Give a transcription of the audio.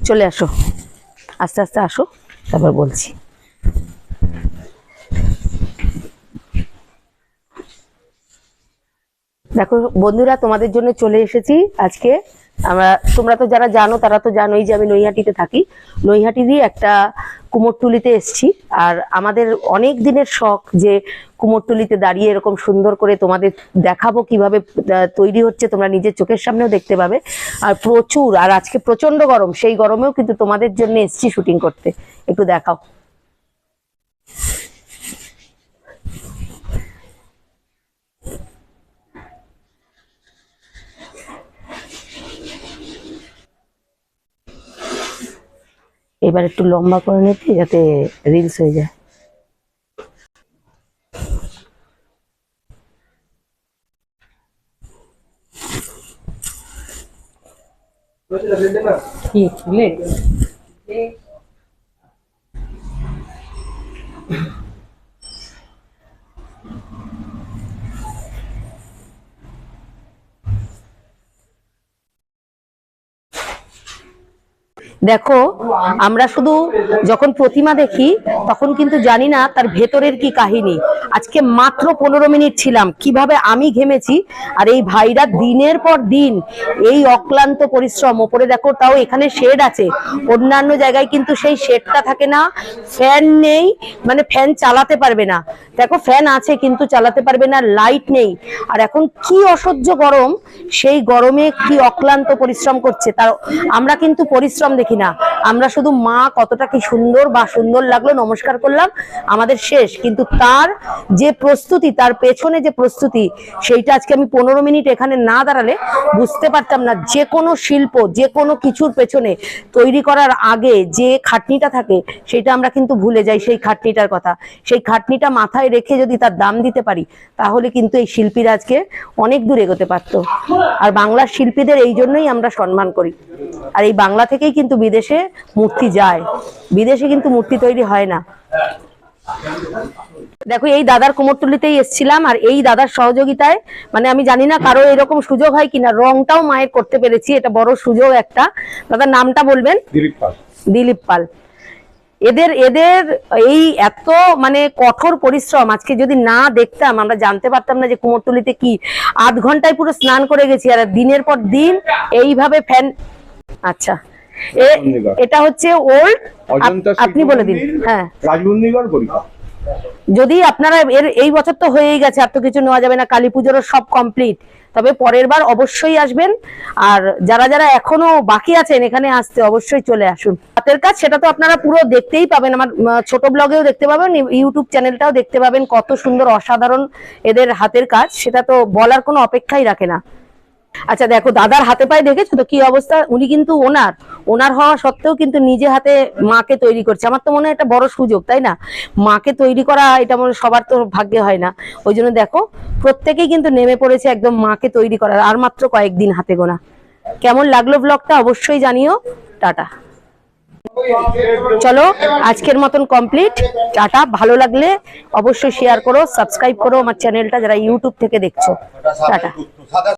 চলে আসো, আস্তে আস্তে আসো, তারপর বলছি। দেখো বন্ধুরা, তোমাদের জন্য চলে এসেছি আজকে। তোমরা তো যারা জানো তারা তো জানোই যে আমি নৈহাটিতে থাকি। নৈহাটি দিয়ে একটা কুমোরটুলিতে এসছি। আর আমাদের অনেক দিনের শখ যে কুমোরটুলিতে দাঁড়িয়ে এরকম সুন্দর করে তোমাদের দেখাবো কিভাবে তৈরি হচ্ছে, তোমরা নিজের চোখের সামনেও দেখতে পাবে। আর প্রচুর, আর আজকে প্রচন্ড গরম, সেই গরমেও কিন্তু তোমাদের জন্য এসছি শুটিং করতে। একটু দেখাও। এবার একটু লম্বা করে নিতে যাতে রিলস হয়ে যায়। দেখো, আমরা শুধু যখন প্রতিমা দেখি তখন কিন্তু জানি না তার ভেতরের কি কাহিনী। আজকে মাত্র 15 মিনিট ছিলাম, কিভাবে আমি ঘেমেছি। আর এই ভাইরা দিনের পর দিন এই অক্লান্ত পরিশ্রম। ওপরে দেখো, তাও এখানে শেড আছে, অন্যান্য জায়গায় কিন্তু সেই শেডটা থাকে না, ফ্যান নেই, মানে ফ্যান চালাতে পারবে না। দেখো ফ্যান আছে কিন্তু চালাতে পারবে না, লাইট নেই। আর এখন কি অসহ্য গরম, সেই গরমে কি অক্লান্ত পরিশ্রম করছে। তার আমরা কিন্তু পরিশ্রম দেখি না, আমরা শুধু মা কতটা কি সুন্দর বা সুন্দর লাগলো নমস্কার করলাম, আমাদের শেষ। কিন্তু তার যে প্রস্তুতি, তার পেছনে যে প্রস্তুতি, সেইটা আজকে আমি 15 মিনিট এখানে না দাঁড়ালে বুঝতে পারতাম না। যে কোনো শিল্প, যে কোনো কিছুর পেছনে তৈরি করার আগে যে খাটনিটা থাকে সেটা আমরা কিন্তু ভুলে যাই। সেই খাটনিটার কথা, সেই খাটনিটা মাথায় রেখে যদি তার দাম দিতে পারি, তাহলে কিন্তু এই শিল্পীরা আজকে অনেক দূর এগোতে পারতো। আর বাংলার শিল্পীদের এই জন্যই আমরা সম্মান করি। আর এই বাংলা থেকেই কিন্তু বিদেশে মূর্তি যায়, বিদেশে কিন্তু মূর্তি তৈরি হয় না। দেখো, এই দাদার কুমোরটুলিতেই এসেছিলাম, আর এই দাদার সহযোগিতায়, মানে আমি জানি না কারো এরকম সুযোগ হয় কিনা, রংটাও মায়ের করতে পেরেছি, এটা বড় সুযোগ একটা। দাদার নামটা বলবেন? দিলীপ পাল। দিলীপ পাল। এদের এই এত মানে কঠোর পরিশ্রম আজকে যদি না দেখতাম, আমরা জানতে পারতাম না যে কুমোরটুলিতে কি। 8 ঘন্টায় পুরো স্নান করে গেছি, আর দিনের পর দিন এইভাবে ফ্যান। আচ্ছা, এটা হচ্ছে ওল্ড, আপনি বলে দিন। হ্যাঁ, রাজবন্দিগড় পরীক্ষা। যদি আপনারা এই বছর তো হয়েই গেছে, আর তো কিছু নেওয়া যাবে না, কালী পুজোরও সব কমপ্লিট। তবে পরের বার অবশ্যই আসবেন। আর যারা যারা এখনো বাকি আছেন এখানে আসতে, অবশ্যই চলে আসুন। হাতের কাজ সেটা তো আপনারা পুরো দেখতেই পাবেন, আমার ছোট ব্লগেও দেখতে পাবেন, ইউটিউব চ্যানেলটাও দেখতে পাবেন। কত সুন্দর অসাধারণ এদের হাতের কাজ, সেটা তো বলার কোনো অপেক্ষাই রাখে না। আচ্ছা দেখো, দাদার হাতে পায়ে দেখেছো তো কি অবস্থা। উনি কিন্তু ওনার হওয়া সত্ত্বেও কিন্তু নিজে হাতে মাকে তৈরি করছে। আমার তো মনে হয় এটা বড় সুযোগ, তাই না? মাকে তৈরি করা এটা মনে সবার তো ভাগ্যে হয় না। ওই জন্য দেখো, প্রত্যেকেই কিন্তু নেমে পড়েছে একদম মাকে তৈরি করার। আর মাত্র কয়েকদিন হাতে গোনা। কেমন লাগলো ব্লগটা অবশ্যই জানিও। টাটা। চলো, আজকের মতন কমপ্লিট। টাটা। ভালো লাগলে অবশ্যই শেয়ার করো, সাবস্ক্রাইব করো আমার চ্যানেলটা, যারা ইউটিউব থেকে দেখছো। টাটা।